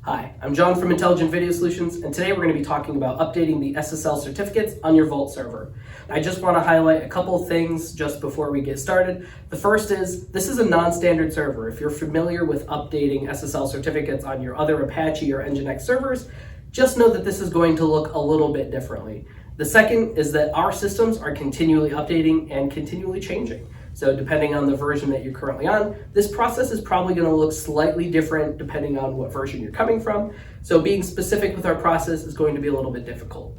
Hi, I'm John from Intelligent Video Solutions, and today we're going to be talking about updating the SSL certificates on your VALT server. I just want to highlight a couple things just before we get started. The first is, this is a non-standard server. If you're familiar with updating SSL certificates on your other Apache or NGINX servers, just know that this is going to look a little bit differently. The second is that our systems are continually updating and continually changing. So depending on the version that you're currently on, this process is probably going to look slightly different depending on what version you're coming from. So being specific with our process is going to be a little bit difficult.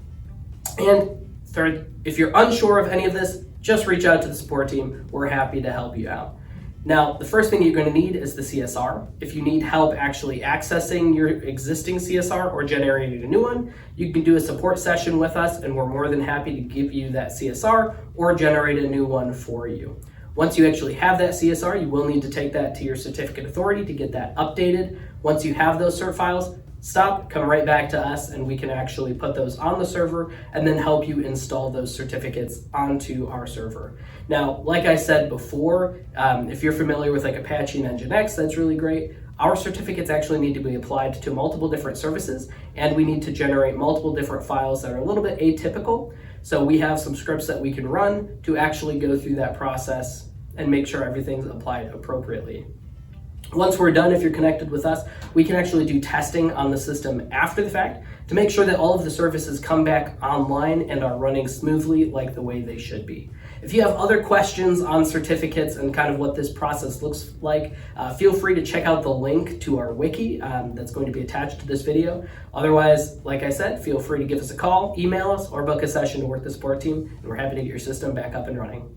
And third, if you're unsure of any of this, just reach out to the support team. We're happy to help you out. Now, the first thing you're going to need is the CSR. If you need help actually accessing your existing CSR or generating a new one, you can do a support session with us, and we're more than happy to give you that CSR or generate a new one for you. Once you actually have that CSR, you will need to take that to your certificate authority to get that updated. Once you have those cert files, come right back to us and we can actually put those on the server and then help you install those certificates onto our server. Now, like I said before, if you're familiar with like Apache and NGINX, that's really great. Our certificates actually need to be applied to multiple different services, and we need to generate multiple different files that are a little bit atypical. So we have some scripts that we can run to actually go through that process and make sure everything's applied appropriately. Once we're done, if you're connected with us, we can actually do testing on the system after the fact to make sure that all of the services come back online and are running smoothly like the way they should be. If you have other questions on certificates and kind of what this process looks like, feel free to check out the link to our wiki that's going to be attached to this video. Otherwise, like I said, feel free to give us a call, email us, or book a session to work the support team, and we're happy to get your system back up and running.